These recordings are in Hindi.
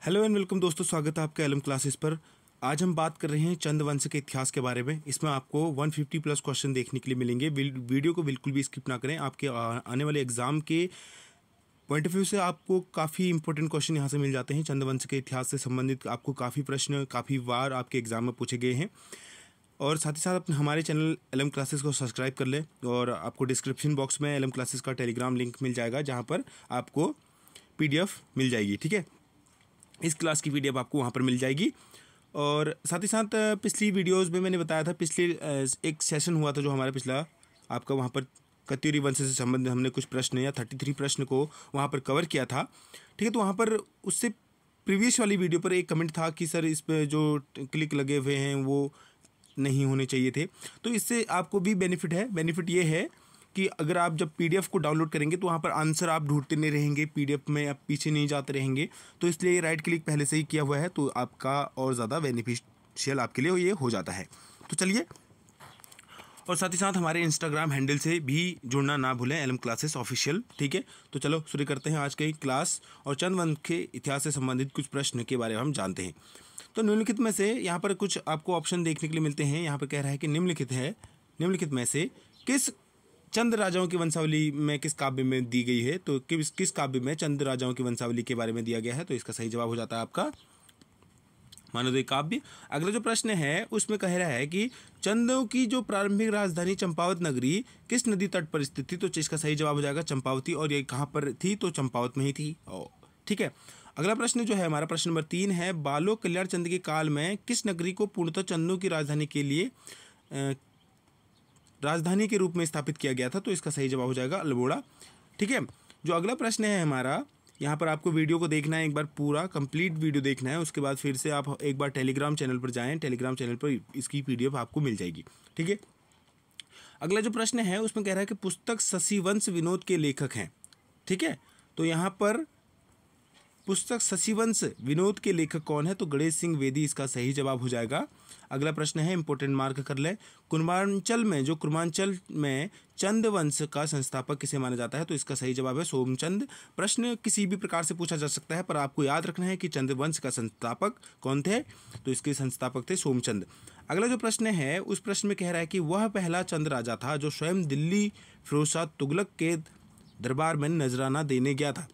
हेलो एंड वेलकम दोस्तों, स्वागत है आपके एलएम क्लासेस पर। आज हम बात कर रहे हैं चंद वंश के इतिहास के बारे में। इसमें आपको 150 प्लस क्वेश्चन देखने के लिए मिलेंगे। वीडियो को बिल्कुल भी स्किप ना करें। आपके आने वाले एग्जाम के पॉइंट ऑफ व्यू से आपको काफ़ी इंपॉर्टेंट क्वेश्चन यहाँ से मिल जाते हैं। चंद वंश के इतिहास से संबंधित आपको काफ़ी प्रश्न काफ़ी बार आपके एग्जाम में पूछे गए हैं। और साथ ही साथ अपने हमारे चैनल एलएम क्लासेस को सब्सक्राइब कर लें। और आपको डिस्क्रिप्शन बॉक्स में एलएम क्लासेस का टेलीग्राम लिंक मिल जाएगा, जहाँ पर आपको PDF मिल जाएगी। ठीक है, इस क्लास की PDF आपको वहाँ पर मिल जाएगी। और साथ ही साथ पिछली वीडियोस में मैंने बताया था, पिछले एक सेशन हुआ था जो हमारा पिछला, आपका वहाँ पर कत्यूरी वंश से संबंधित हमने कुछ प्रश्न या 33 प्रश्न को वहाँ पर कवर किया था। ठीक है, तो वहाँ पर उससे प्रीवियस वाली वीडियो पर एक कमेंट था कि सर इस पर जो क्लिक लगे हुए हैं वो नहीं होने चाहिए थे। तो इससे आपको भी बेनिफिट है। बेनिफिट ये है कि अगर आप जब PDF को डाउनलोड करेंगे तो वहाँ पर आंसर आप ढूंढते नहीं रहेंगे, PDF में आप पीछे नहीं जाते रहेंगे। तो इसलिए राइट क्लिक पहले से ही किया हुआ है, तो आपका और ज़्यादा बेनिफिशियल आपके लिए ये हो जाता है। तो चलिए, और साथ ही साथ हमारे इंस्टाग्राम हैंडल से भी जुड़ना ना भूलें, एलएम क्लासेस ऑफिशियल। ठीक है, तो चलो शुरू करते हैं आज की क्लास। और चंद वंश के इतिहास से संबंधित कुछ प्रश्न के बारे में हम जानते हैं। तो निम्नलिखित में से यहाँ पर कुछ आपको ऑप्शन देखने के लिए मिलते हैं। यहाँ पर कह रहा है कि निम्नलिखित में से किस चंद राजाओं की वंशावली में किस काव्य में दी गई है। तो किस काव्य में चंद राजाओं की वंशावली के बारे में दिया गया है। तो इसका सही जवाब हो जाता है आपका मानवोदय काव्य। अगला जो प्रश्न है उसमें कह रहा है कि चंदों की जो प्रारंभिक राजधानी चंपावत नगरी किस नदी तट पर स्थित थी। तो इसका सही जवाब हो जाएगा चंपावती। और ये कहाँ पर थी, तो चंपावत में ही थी। ठीक है, अगला प्रश्न जो है हमारा प्रश्न नंबर 3 है, बालो कल्याण चंद के काल में किस नगरी को पूर्णतः चंदों की राजधानी के लिए राजधानी के रूप में स्थापित किया गया था। तो इसका सही जवाब हो जाएगा अल्मोड़ा। ठीक है, जो अगला प्रश्न है हमारा, यहाँ पर आपको वीडियो को देखना है, एक बार पूरा कंप्लीट वीडियो देखना है। उसके बाद फिर से आप एक बार टेलीग्राम चैनल पर जाएं, टेलीग्राम चैनल पर इसकी PDF आपको मिल जाएगी। ठीक है, अगला जो प्रश्न है उसमें कह रहा है कि पुस्तक शशिवंश विनोद के लेखक हैं। ठीक है, तो यहाँ पर पुस्तक शशिवंश विनोद के लेखक कौन है। तो गणेश सिंह वेदी इसका सही जवाब हो जाएगा। अगला प्रश्न है, इंपॉर्टेंट मार्क कर ले, कुर्मांचल में चंद वंश का संस्थापक किसे माना जाता है। तो इसका सही जवाब है सोमचंद। प्रश्न किसी भी प्रकार से पूछा जा सकता है, पर आपको याद रखना है कि चंद वंश का संस्थापक कौन थे। तो इसके संस्थापक थे सोमचंद। अगला जो प्रश्न है उस प्रश्न में कह रहा है कि वह पहला चंद राजा था जो स्वयं दिल्ली फिरोजशाह तुगलक के दरबार में नजराना देने गया था।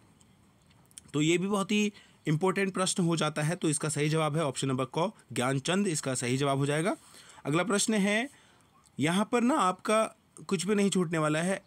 तो ये भी बहुत ही इंपॉर्टेंट प्रश्न हो जाता है। तो इसका सही जवाब है ऑप्शन नंबर क, ज्ञानचंद इसका सही जवाब हो जाएगा। अगला प्रश्न है, यहाँ पर ना आपका कुछ भी नहीं छूटने वाला है,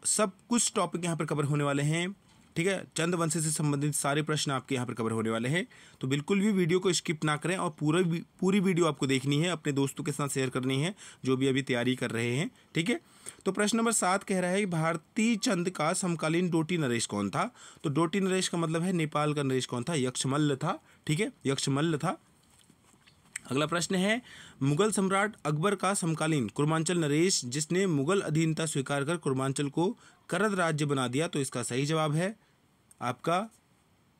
सब कुछ टॉपिक यहाँ पर कवर होने वाले हैं। ठीक है, चंद वंश से संबंधित सारे प्रश्न आपके यहाँ पर कवर होने वाले हैं। तो बिल्कुल भी वीडियो को स्किप ना करें और पूरी वीडियो आपको देखनी है, अपने दोस्तों के साथ शेयर करनी है जो भी अभी तैयारी कर रहे हैं। ठीक है, तो प्रश्न नंबर 7 कह रहा है कि भारती चंद का समकालीन डोटी नरेश कौन था। तो डोटी नरेश का मतलब है नेपाल का नरेश कौन था, यक्षमल्ल था। ठीक है, यक्षमल्ल था। अगला प्रश्न है, मुगल सम्राट अकबर का समकालीन कुर्मांचल नरेश जिसने मुगल अधीनता स्वीकार कर कुर्मांचल को करद राज्य बना दिया। तो इसका सही जवाब है आपका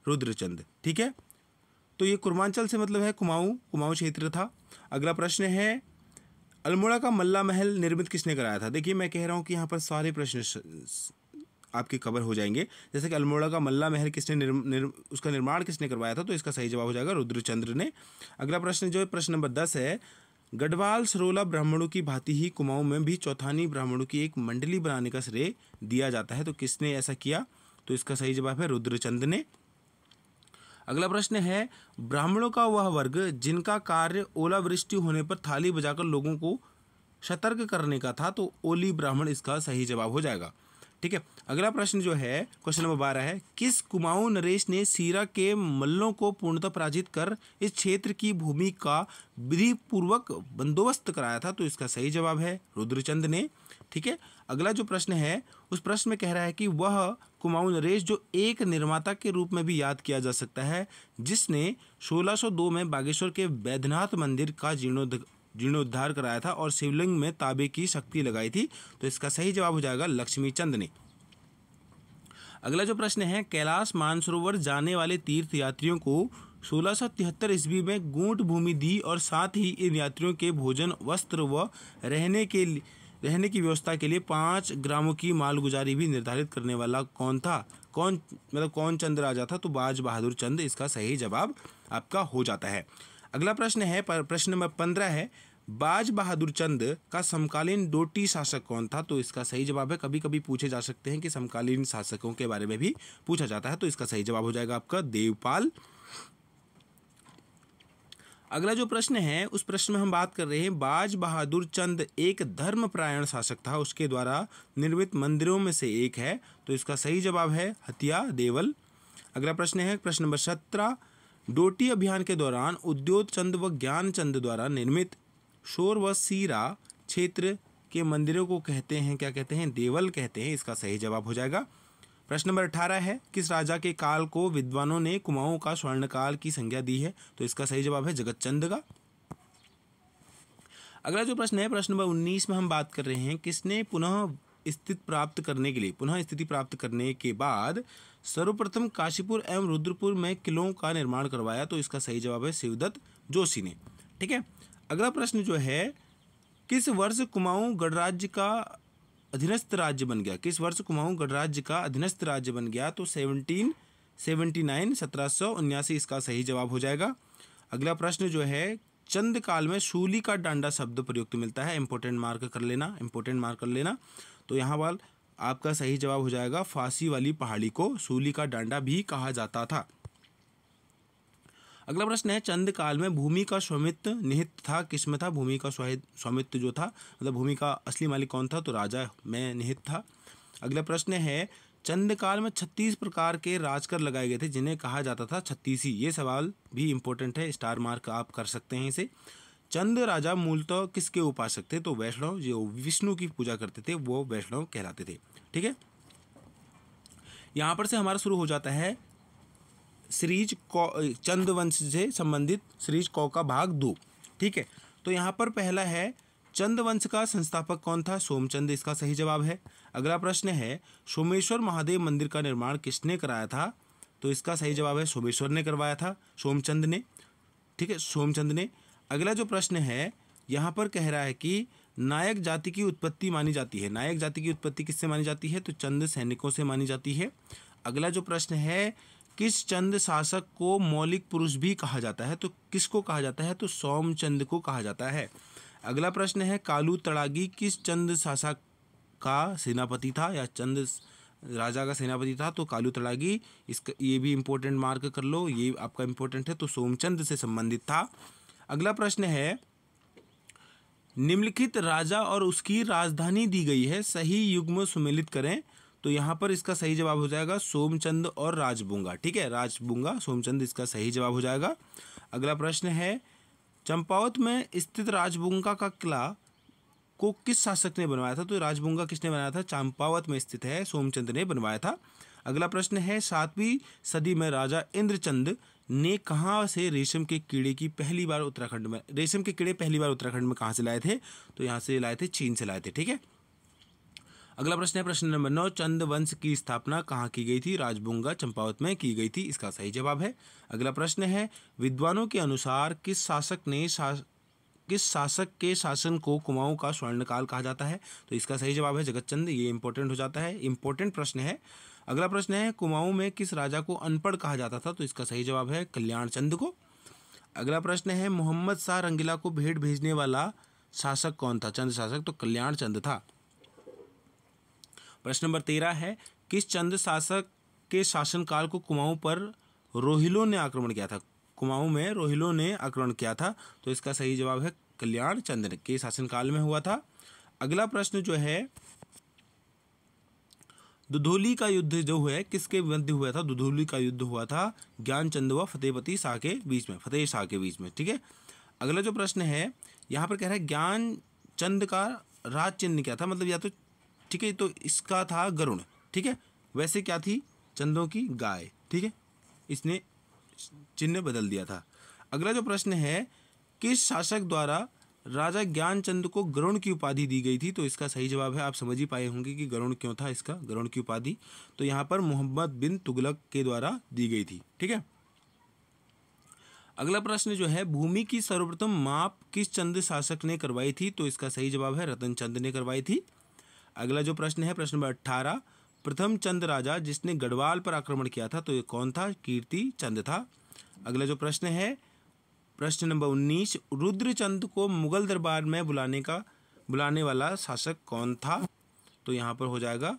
रुद्रचंद। ठीक है, तो ये कुर्मांचल से मतलब है कुमाऊं क्षेत्र था। अगला प्रश्न है, अल्मोड़ा का मल्ला महल निर्मित किसने कराया था। देखिए, मैं कह रहा हूँ कि यहाँ पर सारे प्रश्न आपके कवर हो जाएंगे। जैसे कि अल्मोड़ा का मल्ला महल किसने उसका निर्माण किसने करवाया था। तो इसका सही जवाब हो जाएगा रुद्रचंद्र ने। अगला प्रश्न जो है प्रश्न नंबर 10 है, गढ़वाल सरोला ब्राह्मणों की भांति ही कुमाऊं में भी चौथानी ब्राह्मणों की एक मंडली बनाने का श्रेय दिया जाता है। तो किसने ऐसा किया। तो इसका सही जवाब है रुद्रचंद ने। अगला प्रश्न है, ब्राह्मणों का वह वर्ग जिनका कार्य ओलावृष्टि होने पर थाली बजाकर लोगों को सतर्क करने का था। तो ओली ब्राह्मण इसका सही जवाब हो जाएगा। ठीक है, अगला प्रश्न जो है क्वेश्चन नंबर 12 है, किस कुमाऊं नरेश ने सीरा के मल्लों को पूर्णतः पराजित कर इस क्षेत्र की भूमि का विधि पूर्वक बंदोबस्त कराया था। तो इसका सही जवाब है रुद्रचंद ने। ठीक है, अगला जो प्रश्न है उस प्रश्न में कह रहा है कि वह कुमाऊं नरेश जो एक निर्माता के रूप में भी याद किया जा सकता है, जिसने 1602 में बागेश्वर के वैद्यनाथ मंदिर का जीर्णोद्धार कराया था और शिवलिंग में तांबे की शक्ति लगाई थी। तो इसका सही जवाब हो जाएगा लक्ष्मीचंद ने। अगला जो प्रश्न है, कैलाश मानसरोवर जाने वाले तीर्थ यात्रियों को 1673 ईस्वी में गूंट भूमि दी और साथ ही इन यात्रियों के भोजन वस्त्र व रहने के रहने की व्यवस्था के लिए 5 ग्रामों की मालगुजारी भी निर्धारित करने वाला कौन था? कौन चंद राजा था? तो बाज बहादुर चंद इसका सही जवाब आपका हो जाता है। अगला प्रश्न है प्रश्न नंबर 15 है, बाज बहादुर चंद का समकालीन डोटी शासक कौन था? तो इसका सही जवाब है, कभी कभी पूछे जा सकते हैं कि समकालीन शासकों के बारे में भी पूछा जाता है, तो इसका सही जवाब हो जाएगा आपका देवपाल। अगला जो प्रश्न है उस प्रश्न में हम बात कर रहे हैं, बाज बहादुर चंद एक धर्मपरायण शासक था, उसके द्वारा निर्मित मंदिरों में से एक है, तो इसका सही जवाब है हथिया देवल। अगला प्रश्न है प्रश्न नंबर 17, डोटी अभियान के दौरान उद्योत चंद व ज्ञान चंद द्वारा निर्मित शोर व सीरा क्षेत्र के मंदिरों को कहते हैं, क्या कहते हैं? देवल कहते हैं, इसका सही जवाब हो जाएगा। प्रश्न नंबर 18 है, किस राजा के काल को विद्वानों ने कुमाऊं का स्वर्णकाल की संज्ञा दी है? तो इसका सही जवाब है जगतचंद का। अगला जो प्रश्न है प्रश्न नंबर 19 में हम बात कर रहे हैं, किसने पुनः स्थिति प्राप्त करने के बाद सर्वप्रथम काशीपुर एवं रुद्रपुर में किलों का निर्माण करवाया? तो इसका सही जवाब है शिवदत्त जोशी ने। ठीक है, अगला प्रश्न जो है, किस वर्ष कुमाऊं गणराज्य का अधीनस्थ राज्य बन गया? किस वर्ष कुमाऊं गणराज्य का अधीनस्थ राज्य बन गया? तो 1779 इसका सही जवाब हो जाएगा। अगला प्रश्न जो है, चंद काल में शूली का डांडा शब्द प्रयुक्त मिलता है, इंपोर्टेंट मार्क कर लेना। तो यहाँ वाल आपका सही जवाब हो जाएगा, फांसी वाली पहाड़ी को शूली का डांडा भी कहा जाता था। अगला प्रश्न है, चंद काल में भूमि का स्वामित्व निहित था, किसमें था? भूमि का स्वामित्व जो था, मतलब भूमि का असली मालिक कौन था? तो राजा में निहित था। अगला प्रश्न है, चंद काल में 36 प्रकार के राजकर लगाए गए थे, जिन्हें कहा जाता था छत्तीसी। ये सवाल भी इंपॉर्टेंट है, स्टार मार्क आप कर सकते हैं इसे। चंद राजा मूलतः किसके उपासक थे? तो वैष्णव, जो विष्णु की पूजा करते थे वो वैष्णव कहलाते थे। ठीक है, यहाँ पर से हमारा शुरू हो जाता है सीरीज चंद वंश से संबंधित सीरीज कौ का भाग 2। ठीक है, तो यहाँ पर पहला है, चंद वंश का संस्थापक कौन था? सोमचंद इसका सही जवाब है। अगला प्रश्न है, सोमेश्वर महादेव मंदिर का निर्माण किसने कराया था? तो इसका सही जवाब है सोमेश्वर ने करवाया था, सोमचंद ने। ठीक है, सोमचंद ने। अगला जो प्रश्न है यहाँ पर कह रहा है कि नायक जाति की उत्पत्ति मानी जाती है। नायक जाति की उत्पत्ति किससे मानी जाती है? तो चंद सैनिकों से मानी जाती है। अगला जो प्रश्न है, किस चंद शासक को मौलिक पुरुष भी कहा जाता है? तो किसको कहा जाता है? तो सोमचंद को कहा जाता है। अगला प्रश्न है, कालू तड़ागी किस चंद शासक का सेनापति था, या चंद राजा का सेनापति था? तो कालू तड़ागी, इसका ये भी इंपॉर्टेंट मार्क कर लो, ये आपका इंपॉर्टेंट है, तो सोमचंद से संबंधित था। अगला प्रश्न है, निम्नलिखित राजा और उसकी राजधानी दी गई है, सही युग्म सुमेलित करें। तो यहाँ पर इसका सही जवाब हो जाएगा सोमचंद और राजबुंगा। ठीक है, राजबुंगा, सोमचंद इसका सही जवाब हो जाएगा। अगला प्रश्न है, चंपावत में स्थित राजबुंगा का किला को किस शासक ने बनवाया था? तो राजबुंगा किसने बनाया था? चंपावत में स्थित है, सोमचंद ने बनवाया था। अगला प्रश्न है, 7वीं सदी में राजा इंद्रचंद ने कहाँ से रेशम के कीड़े पहली बार उत्तराखंड में कहाँ से लाए थे? तो यहाँ से लाए थे, चीन से लाए थे। ठीक है, अगला प्रश्न है प्रश्न नंबर 9, चंद वंश की स्थापना कहाँ की गई थी? राजबुंगा चंपावत में की गई थी, इसका सही जवाब है। अगला प्रश्न है, विद्वानों के अनुसार किस शासक के शासन को कुमाऊं का स्वर्णकाल कहा जाता है? तो इसका सही जवाब है जगतचंद। ये इंपॉर्टेंट हो जाता है, इंपॉर्टेंट प्रश्न है। अगला प्रश्न है, कुमाऊं में किस राजा को अनपढ़ कहा जाता था? तो इसका सही जवाब है कल्याण चंद को। अगला प्रश्न है, मोहम्मद शाह रंगीला को भेंट भेजने वाला शासक कौन था? चंद शासक, तो कल्याण चंद था। प्रश्न नंबर 13 है, किस चंद शासक के शासनकाल को कुमाऊं पर रोहिलों ने आक्रमण किया था? कुमाऊं में रोहिलों ने आक्रमण किया था, तो इसका सही जवाब है कल्याण चंद के शासनकाल में हुआ था। अगला प्रश्न जो है, दुधौली का युद्ध जो है किसके मध्य हुआ था? दुधौली का युद्ध हुआ था ज्ञानचंद व फतेह शाह के बीच में। ठीक है, अगला जो प्रश्न है यहाँ पर कह रहा है, ज्ञानचंद का राज चिन्ह क्या था? मतलब या तो, ठीक है, तो इसका था गरुण। ठीक है, वैसे क्या थी? चंदों की गाय। ठीक है, इसने चिन्ह बदल दिया था। अगला जो प्रश्न है, किस शासक द्वारा राजा ज्ञानचंद को गरुण की उपाधि दी गई थी? तो इसका सही जवाब है, आप समझ ही पाए होंगे कि गरुण क्यों था इसका, गरुण की उपाधि, तो यहाँ पर मोहम्मद बिन तुगलक के द्वारा दी गई थी। ठीक है, अगला प्रश्न जो है, भूमि की सर्वप्रथम माप किस चंद शासक ने करवाई थी? तो इसका सही जवाब है रतन चंद ने करवाई थी। अगला जो प्रश्न है, प्रश्न नंबर 18, प्रथम चंद राजा जिसने गढ़वाल पर आक्रमण किया था, तो ये कौन था? कीर्ति चंद था। अगला जो प्रश्न है, प्रश्न नंबर 19, रुद्रचंद को मुगल दरबार में बुलाने वाला शासक कौन था? तो यहाँ पर हो जाएगा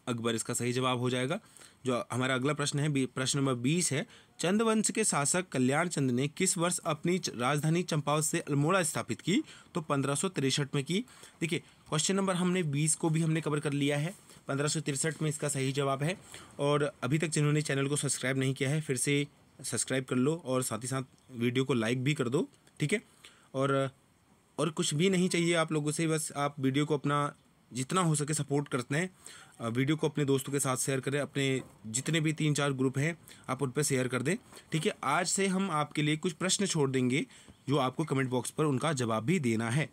अकबर, इसका सही जवाब हो जाएगा। जो हमारा अगला प्रश्न है, प्रश्न नंबर 20 है, चंद वंश के शासक कल्याण चंद ने किस वर्ष अपनी राजधानी चंपावत से अल्मोड़ा स्थापित की? तो 1563 में की। देखिए, क्वेश्चन नंबर हमने 20 को भी हमने कवर कर लिया है, 1563 में इसका सही जवाब है। और अभी तक जिन्होंने चैनल को सब्सक्राइब नहीं किया है, फिर से सब्सक्राइब कर लो और साथ ही साथ वीडियो को लाइक भी कर दो, ठीक है। और कुछ भी नहीं चाहिए आप लोगों से, बस आप वीडियो को अपना जितना हो सके सपोर्ट करते हैं। वीडियो को अपने दोस्तों के साथ शेयर करें, अपने जितने भी 3-4 ग्रुप हैं आप उन पर शेयर कर दें, ठीक है। आज से हम आपके लिए कुछ प्रश्न छोड़ देंगे जो आपको कमेंट बॉक्स पर उनका जवाब भी देना है,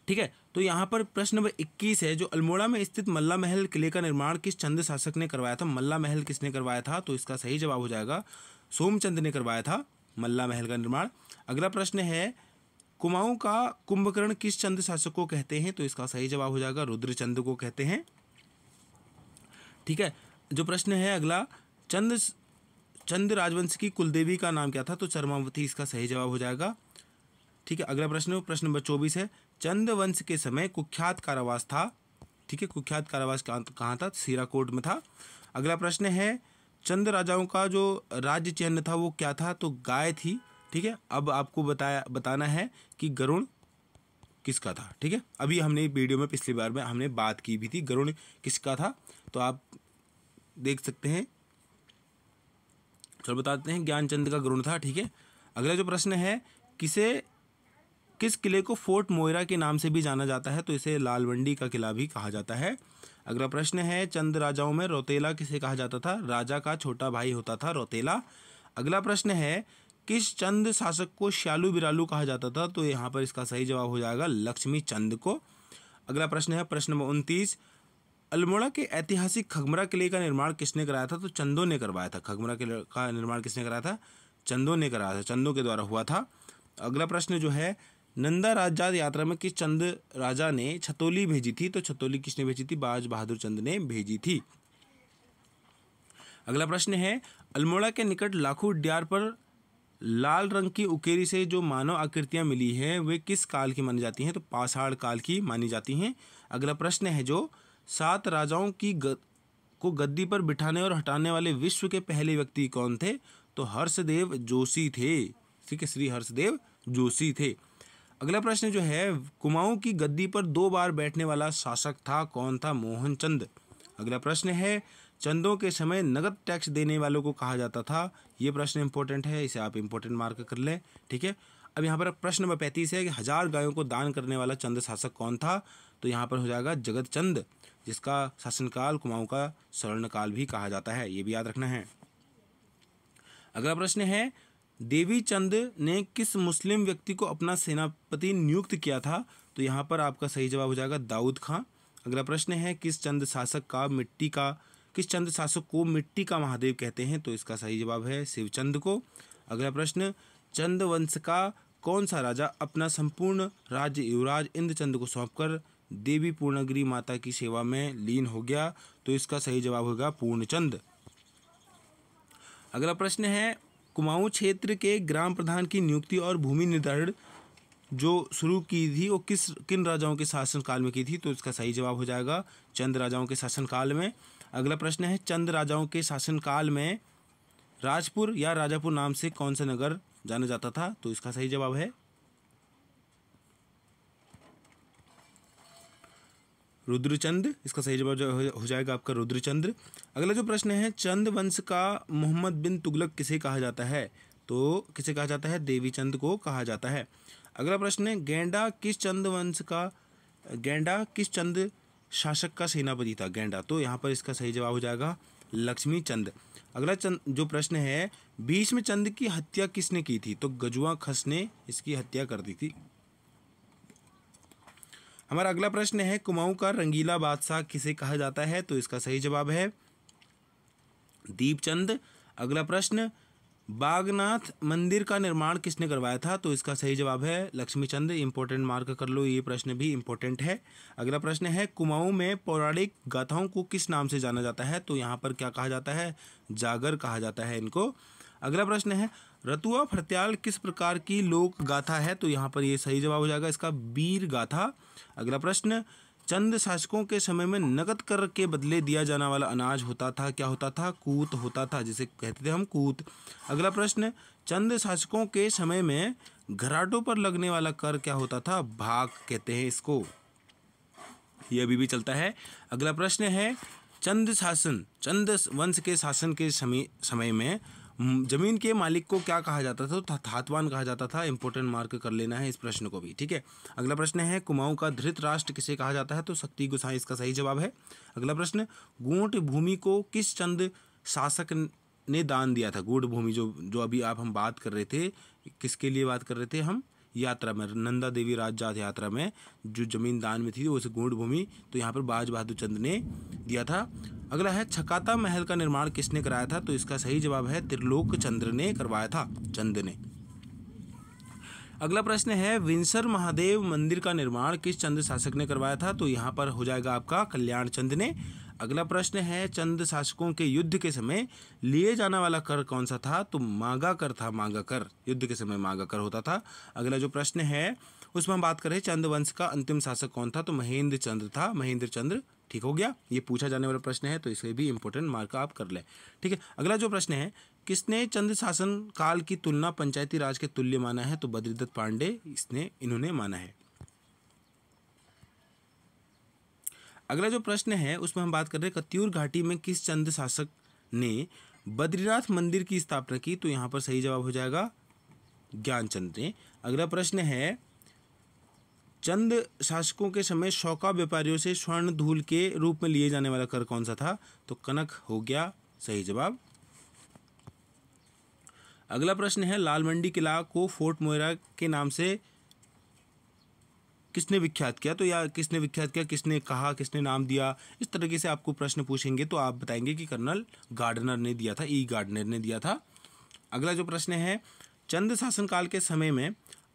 ठीक है। तो यहाँ पर प्रश्न नंबर 21 है, जो अल्मोड़ा में स्थित मल्ला महल किले का निर्माण किस चंद शासक ने करवाया था? मल्ला महल किसने करवाया था? तो इसका सही जवाब हो जाएगा सोमचंद ने करवाया था मल्ला महल का निर्माण। अगला प्रश्न है, कुमाऊं का कुंभकर्ण किस चंद शासक को कहते हैं? तो इसका सही जवाब हो जाएगा रुद्रचंद को कहते हैं, ठीक है। जो प्रश्न है अगला, चंद राजवंश की कुलदेवी का नाम क्या था? तो चरमावती इसका सही जवाब हो जाएगा, ठीक है। अगला प्रश्न नंबर 24 है, चंद वंश के समय कुख्यात कारावास था, ठीक है। कुख्यात कारावास कहाँ था? सीराकोट में था। अगला प्रश्न है, चंद राजाओं का जो राज्य चिन्ह था वो क्या था? तो गाय थी, ठीक है। अब आपको बताना है कि गरुड़ किसका था, ठीक है। अभी हमने वीडियो में पिछली बार में हमने बात की भी थी गरुड़ किसका था, तो आप देख सकते हैं। चलो बताते हैं, ज्ञानचंद का गरुड़ था, ठीक है। अगला जो प्रश्न है, किस किले को फोर्ट मोइरा के नाम से भी जाना जाता है? तो इसे लालवंडी का किला भी कहा जाता है। अगला प्रश्न है, चंद राजाओं में रौतेला किसे कहा जाता था? राजा का छोटा भाई होता था रौतेला। अगला प्रश्न है, किस चंद शासक को श्यालू बिरालू कहा जाता था? तो यहाँ पर इसका सही जवाब हो जाएगा लक्ष्मी चंद को। अगला प्रश्न है, प्रश्न नंबर 29, अल्मोड़ा के ऐतिहासिक खगमरा किले का निर्माण किसने कराया था? तो चंदों ने करवाया था। खगमरा किले का निर्माण किसने कराया था? चंदों ने कराया था, चंदों के द्वारा हुआ था। अगला प्रश्न जो है, नंदा राजजात यात्रा में किस चंद राजा ने छतौली भेजी थी? तो छतौली किसने भेजी थी? बाज बहादुर चंद ने भेजी थी। अगला प्रश्न है, अल्मोड़ा के निकट लाखू उद्यान पर लाल रंग की उकेरी से जो मानव आकृतियां मिली हैं वे किस काल की मानी जाती हैं? तो पाषाण काल की मानी जाती हैं। अगला प्रश्न है, जो 7 राजाओं को गद्दी पर बिठाने और हटाने वाले विश्व के पहले व्यक्ति कौन थे? तो हर्षदेव जोशी थे, ठीक है, श्री हर्षदेव जोशी थे। अगला प्रश्न जो है, कुमाऊं की गद्दी पर 2 बार बैठने वाला शासक था, कौन था? मोहनचंद। अगला प्रश्न है, चंदों के समय नगद टैक्स देने वालों को कहा जाता था। ये प्रश्न इंपॉर्टेंट है, इसे आप इंपॉर्टेंट मार्क कर लें, ठीक है। अब यहाँ पर प्रश्न नंबर 35 है कि 1000 गायों को दान करने वाला चंद शासक कौन था? तो यहाँ पर हो जाएगा जगत चंद, जिसका शासनकाल कुमाऊं का स्वर्णकाल भी कहा जाता है, ये भी याद रखना है। अगला प्रश्न है, देवी चंद ने किस मुस्लिम व्यक्ति को अपना सेनापति नियुक्त किया था? तो यहाँ पर आपका सही जवाब हो जाएगा दाऊद खां। अगला प्रश्न है, किस चंद शासक को मिट्टी का महादेव कहते हैं? तो इसका सही जवाब है शिवचंद को। अगला प्रश्न, चंद वंश का कौन सा राजा अपना संपूर्ण राज्य युवराज इंद्रचंद को सौंपकर देवी पूर्णगिरी माता की सेवा में लीन हो गया? तो इसका सही जवाब होगा पूर्णचंद। अगला प्रश्न है, कुमाऊं क्षेत्र के ग्राम प्रधान की नियुक्ति और भूमि निर्धारण जो शुरू की थी वो किन राजाओं के शासनकाल में की थी? तो इसका सही जवाब हो जाएगा चंद राजाओं के शासनकाल में। अगला प्रश्न है, चंद राजाओं के शासनकाल में राजपुर या राजापुर नाम से कौन सा नगर जाना जाता था? तो इसका सही जवाब है रुद्रचंद, इसका सही जवाब हो जाएगा आपका रुद्रचंद्र। अगला जो प्रश्न है, चंद वंश का मोहम्मद बिन तुगलक किसे कहा जाता है? तो किसे कहा जाता है? देवी चंद को कहा जाता है। अगला प्रश्न है, गेंडा किस चंद शासक का सेनापति था? गेंडा, तो यहाँ पर इसका सही जवाब हो जाएगा लक्ष्मी चंद। अगला जो प्रश्न है, भीष्म चंद की हत्या किसने की थी? तो गजुआ खस ने इसकी हत्या कर दी थी। हमारा अगला प्रश्न है, कुमाऊं का रंगीला बादशाह किसे कहा जाता है? तो इसका सही जवाब है दीपचंद। अगला प्रश्न, बागनाथ मंदिर का निर्माण किसने करवाया था? तो इसका सही जवाब है लक्ष्मीचंद। इंपॉर्टेंट मार्क कर लो, ये प्रश्न भी इंपॉर्टेंट है। अगला प्रश्न है कुमाऊं में पौराणिक गाथाओं को किस नाम से जाना जाता है? तो यहाँ पर क्या कहा जाता है? जागर कहा जाता है इनको। अगला प्रश्न है रतुआ फरत्याल किस प्रकार की लोक गाथा है? तो यहाँ पर ये सही जवाब हो जाएगा इसका वीर गाथा। अगला प्रश्न चंद शासकों के समय में नकद कर के बदले दिया जाने वाला अनाज होता था, क्या होता था? कूत होता था, जिसे कहते थे हम कूत। अगला प्रश्न चंद शासकों के समय में घराटों पर लगने वाला कर क्या होता था? भाग कहते हैं इसको, ये अभी भी चलता है। अगला प्रश्न है चंद वंश के शासन के समय में जमीन के मालिक को क्या कहा जाता था? तो थातवान कहा जाता था। इंपॉर्टेंट मार्क कर लेना है इस प्रश्न को भी, ठीक है। अगला प्रश्न है कुमाऊं का धृतराष्ट्र किसे कहा जाता है? तो शक्ति गोसाई इसका सही जवाब है। अगला प्रश्न गूढ़ भूमि को किस चंद शासक ने दान दिया था? गूढ़ भूमि जो अभी हम बात कर रहे थे, किसके लिए बात कर रहे थे हम? यात्रा में, नंदा देवी राजजात यात्रा में जो जमीन दान में थी वो गूढ़ भूमि, तो यहाँ पर बाज बहादुर चंद ने दिया था। अगला है छकाता महल का निर्माण किसने कराया था? तो इसका सही जवाब है त्रिलोक चंद्र ने करवाया था, चंद ने। अगला प्रश्न है विंसर महादेव मंदिर का निर्माण किस चंद शासक ने करवाया था? तो यहाँ पर हो जाएगा आपका कल्याण चंद ने। अगला प्रश्न है चंद शासकों के युद्ध के समय लिए जाने वाला कर कौन सा था? तो मांगा कर था, मांगा कर, युद्ध के समय मांगा कर होता था। अगला जो प्रश्न है उसमें हम बात करें चंद वंश का अंतिम शासक कौन था? तो महेंद्र चंद्र था, महेंद्र चंद्र, ठीक हो गया। ये पूछा जाने वाला प्रश्न है तो इसे भी इंपॉर्टेंट मार्क आप कर लें, ठीक है। अगला जो प्रश्न है किसने चंद शासन काल की तुलना पंचायती राज के तुल्य माना है? तो बद्रीदत्त पांडे इन्होंने माना है। अगला जो प्रश्न है उसमें हम बात कर रहे हैं कत्यूर घाटी में किस चंद शासक ने बद्रीनाथ मंदिर की स्थापना की? तो यहाँ पर सही जवाब हो जाएगा ज्ञानचंद ने। अगला प्रश्न है चंद शासकों के समय शौका व्यापारियों से स्वर्ण धूल के रूप में लिए जाने वाला कर कौन सा था? तो कनक हो गया सही जवाब। अगला प्रश्न है लाल मंडी किला को फोर्ट मोइरा के नाम से किसने विख्यात किया? तो या किसने विख्यात किया, किसने कहा, किसने नाम दिया, इस तरीके से आपको प्रश्न पूछेंगे तो आप बताएंगे कि कर्नल गार्डनर ने दिया था, ई गार्डनर ने दिया था। अगला जो प्रश्न है चंद शासनकाल के समय में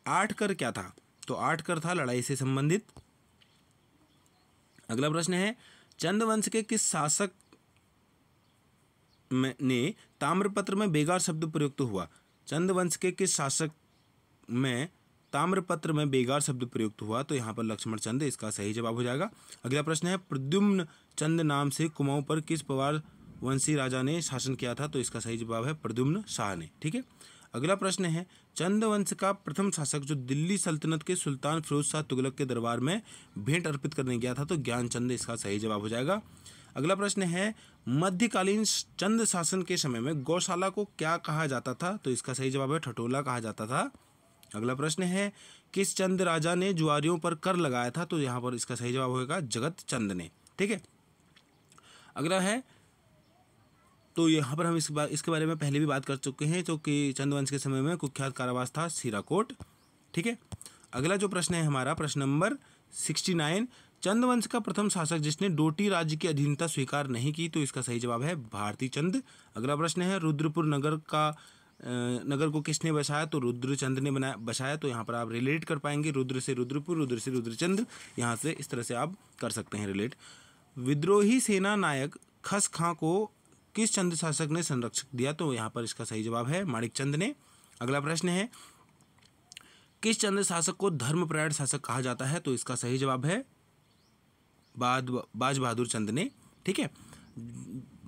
आठ कर क्या था? तो आठ कर था लड़ाई से संबंधित। अगला प्रश्न है चंद वंश के किस शासक ने ताम्रपत्र में बेगार शब्द प्रयुक्त हुआ? चंद वंश के किस शासक में ताम्रपत्र में बेगार शब्द प्रयुक्त हुआ? तो यहाँ पर लक्ष्मण चंद इसका सही जवाब हो जाएगा। अगला प्रश्न है प्रद्युम्न चंद नाम से कुमाऊं पर किस पवार वंशी राजा ने शासन किया था? तो इसका सही जवाब है प्रद्युम्न शाह ने, ठीक है। अगला प्रश्न है चंद वंश का प्रथम शासक जो दिल्ली सल्तनत के सुल्तान फिरोज शाह तुगलक के दरबार में भेंट अर्पित करने गया था? तो ज्ञानचंद इसका सही जवाब हो जाएगा। अगला प्रश्न है मध्यकालीन चंद शासन के समय में गौशाला को क्या कहा जाता था? तो इसका सही जवाब है ठठोला कहा जाता था। अगला प्रश्न है किस चंद राजा ने जुआरियों पर कर लगाया था? तो यहाँ पर इसका सही जवाब होगा जगत चंद ने, ठीक है। अगला है तो यहाँ पर हम इसके बारे में पहले भी बात कर चुके हैं, जो कि चंदवंश के समय में कुख्यात कारावास था सीराकोट, ठीक है। अगला जो प्रश्न है हमारा प्रश्न नंबर 69 चंदवंश का प्रथम शासक जिसने डोटी राज्य की अधीनता स्वीकार नहीं की? तो इसका सही जवाब है भारती चंद। अगला प्रश्न है रुद्रपुर नगर को किसने बसाया? तो रुद्रचंद ने बसाया। तो यहाँ पर आप रिलेट कर पाएंगे रुद्र से रुद्रपुर, रुद्र से रुद्रचंद, यहाँ से इस तरह से आप कर सकते हैं रिलेट। विद्रोही सेना नायक खस खां को किस चंद शासक ने संरक्षक दिया? तो यहाँ पर इसका सही जवाब है माणिक चंद ने। अगला प्रश्न है किस चंद शासक को धर्मपरायण शासक कहा जाता है? तो इसका सही जवाब है बाज बहादुर चंद ने, ठीक है,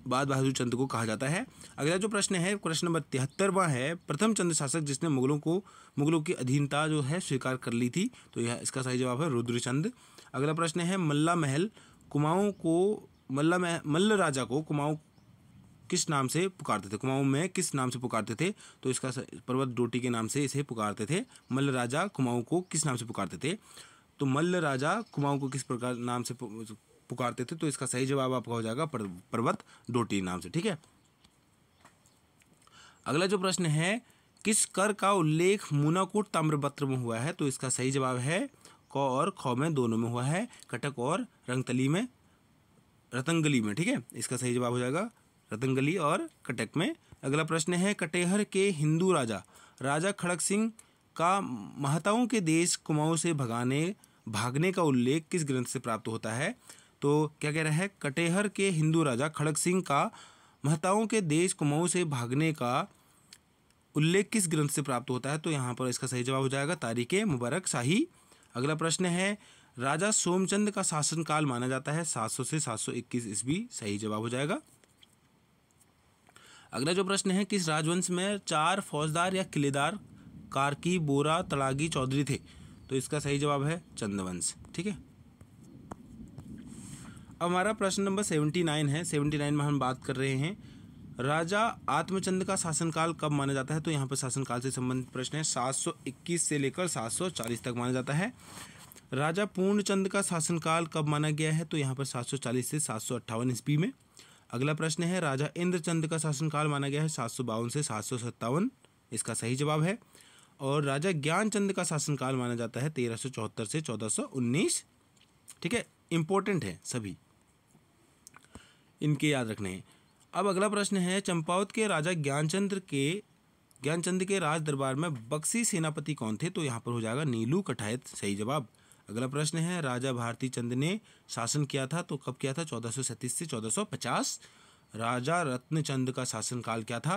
बाज बहादुर चंद को कहा जाता है। अगला जो प्रश्न है प्रश्न नंबर 73वां है प्रथम चंद शासक जिसने मुगलों की अधीनता जो है स्वीकार कर ली थी? तो यह इसका सही जवाब है रुद्रचंद। अगला प्रश्न है मल्ल राजा को कुमाऊं किस नाम से पुकारते थे? कुमाऊं में किस नाम से पुकारते थे? तो इसका पर्वत डोटी के नाम से इसे पुकारते थे। मल्ल राजा कुमाऊं को किस नाम से पुकारते थे? तो मल्ल राजा कुमाऊं को किस प्रकार नाम से पुकारते थे? तो इसका सही जवाब आपका हो जाएगा पर्वत डोटी नाम से, ठीक है। अगला जो प्रश्न है किस कर का उल्लेख मूनाकोट ताम्रपत्र में हुआ है? तो इसका सही जवाब है क और ख में दोनों में हुआ है, कटक और रतंगली में, ठीक है। इसका सही जवाब हो जाएगा रतंगली और कटक में अगला प्रश्न है कटेहर के हिंदू राजा राजा खड़क सिंह का महताओं के देश कुमाऊं से भागने का उल्लेख किस ग्रंथ से प्राप्त होता है। तो क्या कह रहा है, कटेहर के हिंदू राजा खड़क सिंह का महताओं के देश कुमाऊं से भागने का उल्लेख किस ग्रंथ से प्राप्त होता है। तो यहाँ पर इसका सही जवाब हो जाएगा तारीख़ मुबारक शाही। अगला प्रश्न है राजा सोमचंद का शासनकाल माना जाता है 700 से 721 ईस्वी, सही जवाब हो जाएगा। अगला जो प्रश्न है किस राजवंश में 4 फौजदार या किलेदार कार्की, बोरा, तड़ागी, चौधरी थे। तो इसका सही जवाब है चंदवंश। ठीक है, अब हमारा प्रश्न नंबर 79 है। 79 में हम बात कर रहे हैं राजा आत्मचंद का शासनकाल कब माना जाता है। तो यहाँ पर शासनकाल से संबंधित प्रश्न है। 721 से लेकर 740 तक माना जाता है। राजा पूर्णचंद का शासनकाल कब माना गया है। तो यहाँ पर 740 से 758 ईस्वी में। अगला प्रश्न है राजा इंद्रचंद का शासनकाल माना गया है 752 से 757, इसका सही जवाब है। और राजा ज्ञानचंद का शासनकाल माना जाता है 1374 से 1419। ठीक है, इंपॉर्टेंट है, सभी इनके याद रखने हैं। अब अगला प्रश्न है चंपावत के राजा ज्ञानचंद के राज दरबार में बक्सी सेनापति कौन थे। तो यहाँ पर हो जाएगा नीलू कठायत, सही जवाब। अगला प्रश्न है राजा भारती चंद ने शासन किया था, तो कब किया था, 1437 से 1450। राजा रत्नचंद का शासनकाल क्या था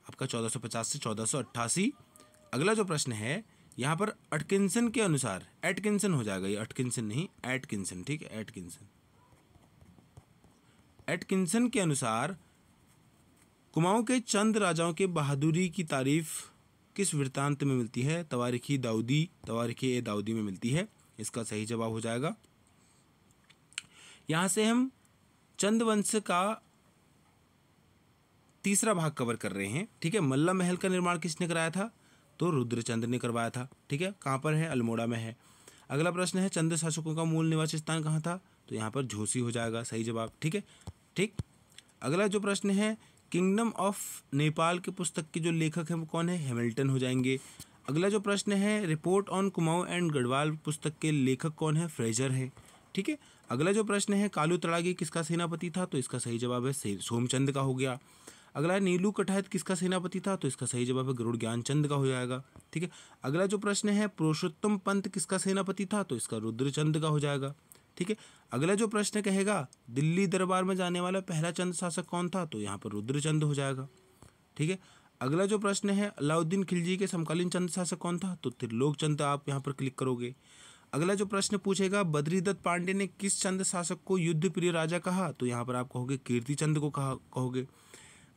आपका, 1450 से 1488। अगला जो प्रश्न है यहाँ पर एटकिंसन के अनुसार, एटकिंसन हो जाएगा, ये एटकिंसन नहीं एटकिंसन, ठीक है एटकिंसन। एटकिंसन के अनुसार कुमाऊं के चंद राजाओं के बहादुरी की तारीफ किस वृत्तांत में मिलती है। तवारीख़ ए दाऊदी में मिलती है, इसका सही जवाब हो जाएगा। यहाँ से हम चंद वंश का तीसरा भाग कवर कर रहे हैं। ठीक है, मल्ला महल का निर्माण किसने कराया था। तो रुद्रचंद ने करवाया था। ठीक है, कहाँ पर है, अल्मोड़ा में है। अगला प्रश्न है चंद शासकों का मूल निवास स्थान कहाँ था। तो यहाँ पर झोसी हो जाएगा, सही जवाब। ठीक है, ठीक। अगला जो प्रश्न है किंगडम ऑफ नेपाल के पुस्तक के जो लेखक हैं वो कौन है, हैमिल्टन हो जाएंगे। अगला जो प्रश्न है report on Kumaon and Garhwal पुस्तक के लेखक कौन है, फ्रेजर है। ठीक है, अगला जो प्रश्न है कालू तड़ागी किसका सेनापति था। तो इसका सही जवाब है सोमचंद का हो गया। अगला है नीलू कठायत किसका सेनापति था। तो इसका सही जवाब है गरुड़ ज्ञानचंद का हो जाएगा। ठीक है, अगला जो प्रश्न है पुरुषोत्तम पंत किसका सेनापति था। तो इसका रुद्रचंद का हो जाएगा। ठीक है, अगला जो प्रश्न कहेगा दिल्ली दरबार में जाने वाला पहला चंद शासक कौन था। तो यहाँ पर रुद्रचंद हो जाएगा। ठीक है, अगला जो प्रश्न है अलाउद्दीन खिलजी के समकालीन चंद शासक कौन था। तो त्रिलोक चंद, आप यहाँ पर क्लिक करोगे। अगला जो प्रश्न पूछेगा बद्रीदत्त पांडे ने किस चंद शासक को युद्ध प्रिय राजा कहा। तो यहाँ पर आप कहोगे कीर्ति चंद को कहोगे।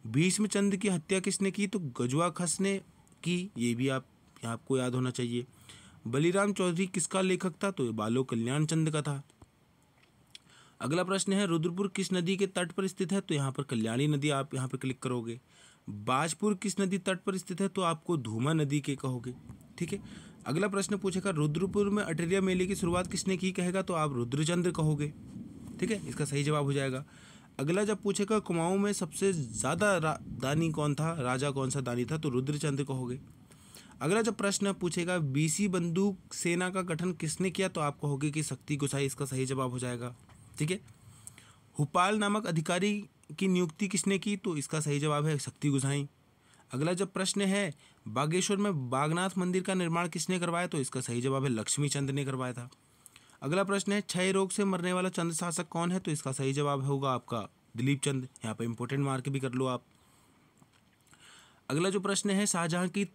भीष्म चंद की हत्या किसने की। तो गजवा खस ने की, ये भी आपको याद होना चाहिए। बलिराम चौधरी किसका लेखक था। तो बालो कल्याण चंद का था। अगला प्रश्न है रुद्रपुर किस नदी के तट पर स्थित है। तो यहाँ पर कल्याणी नदी, आप यहाँ पर क्लिक करोगे। बाजपुर किस नदी तट पर स्थित है। तो आपको धूमा नदी के कहोगे। ठीक है, अगला प्रश्न पूछेगा रुद्रपुर में अटरिया मेले की शुरुआत किसने की कहेगा। तो आप रुद्रचंद्र कहोगे। ठीक है, इसका सही जवाब हो जाएगा। अगला जब पूछेगा कुमाऊं में सबसे ज़्यादा दानी कौन था, राजा कौन सा दानी था। तो रुद्रचंद्र कहोगे। अगला जब प्रश्न पूछेगा बीसी बंदूक सेना का गठन किसने किया। तो आप कहोगे कि शक्ति गोसाई, इसका सही जवाब हो जाएगा। ठीक है, हुपाल नामक अधिकारी की नियुक्ति किसने की। तो इसका सही जवाब है शक्ति गोसाई। अगला जब प्रश्न है बागेश्वर में बागनाथ मंदिर का निर्माण किसने करवाया। तो इसका सही जवाब है लक्ष्मी चंद ने करवाया था। अगला प्रश्न है क्षय रोग से मरने वाला चंद शासक कौन है। तो इसका सही जवाब होगा आपका दिलीप चंद। यहाँ पर इंपॉर्टेंट मार्क भी कर लो आप। अगला जो प्रश्न है शाहजहां की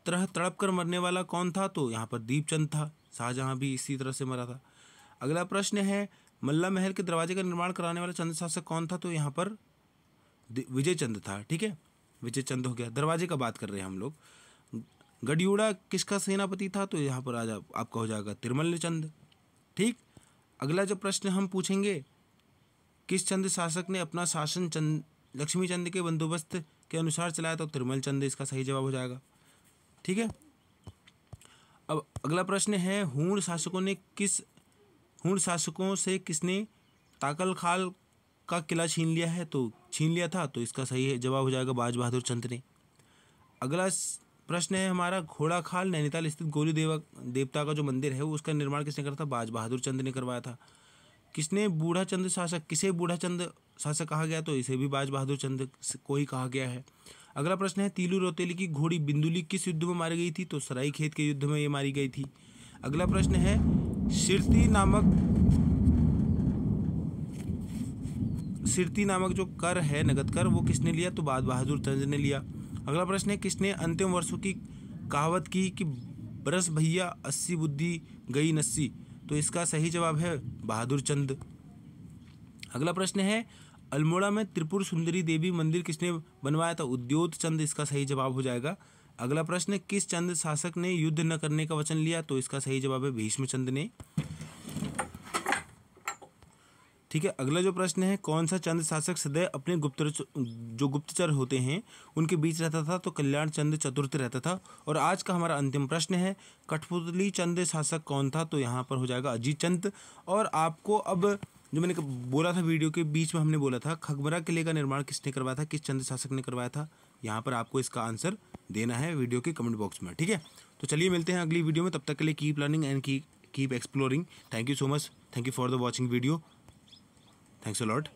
तरह तड़प कर मरने वाला कौन था। तो यहाँ पर दीपचंद था। शाहजहां भी इसी तरह से मरा था। अगला प्रश्न है मल्ला महल के दरवाजे का निर्माण कराने वाला चंद शासक कौन था। तो यहाँ पर विजय चंद था। ठीक है, विजय चंद हो गया। दरवाजे का बात कर रहे हैं हम लोग। गढ़ियोड़ा किसका सेनापति था। तो यहाँ पर आज आपका हो जाएगा तिरमल चंद। ठीक, अगला जो प्रश्न हम पूछेंगे किस चंद शासक ने अपना शासन लक्ष्मी चंद के बंदोबस्त के अनुसार चलाया। तो तिरमल चंद, इसका सही जवाब हो जाएगा। ठीक है, अब अगला प्रश्न है हूण शासकों से किसने ताकल खाल का किला छीन लिया था। तो इसका सही है जवाब हो जाएगा बाज बहादुर चंद ने। अगला प्रश्न है हमारा घोड़ा खाल नैनीताल स्थित गोली देवता का जो मंदिर है वो उसका निर्माण किसने करा था। बाज बहादुर चंद ने करवाया था। किसे बूढ़ा चंद शासक कहा गया। तो इसे भी बाज बहादुर चंद को ही कहा गया है। अगला प्रश्न है तीलू रौतेली की घोड़ी बिंदुली किस युद्ध में मारी गई थी? तो सराई खेत के युद्ध में ये मारी गई थी। अगला प्रश्न है सिरती नामक जो कर है नगद कर वो किसने लिया? तो बहादुर चंद ने लिया। अगला प्रश्न है किसने अंतिम वर्षों की कहावत की कि बरस भैया 80 बुद्धि गई नस्सी? तो इसका सही जवाब है बहादुर चंद। अगला प्रश्न है अल्मोड़ा में त्रिपुर सुंदरी देवी मंदिर किसने बनवाया था? उद्योत चंद इसका सही जवाब हो जाएगा। अगला प्रश्न है किस चंद शासक ने युद्ध न करने का वचन लिया? तो इसका सही जवाब है भीष्मचंद ने। ठीक है, अगला जो प्रश्न है कौन सा चंद शासक सदैव अपने गुप्तचर होते हैं उनके बीच रहता था? तो कल्याण चंद चतुर्थ रहता था। और आज का हमारा अंतिम प्रश्न है कठपुतली चंद शासक कौन था? तो यहाँ पर हो जाएगा अजीत चंद। और आपको अब जो मैंने बोला था वीडियो के बीच में हमने बोला था खगबरा किले का निर्माण किसने करवाया था? किस चंद शासक ने करवाया था? यहाँ पर आपको इसका आंसर देना है वीडियो के कमेंट बॉक्स में। ठीक है, तो चलिए मिलते हैं अगली वीडियो में, तब तक के लिए keep learning and keep exploring. Thank you so much, thank you for the watching video, thanks a lot.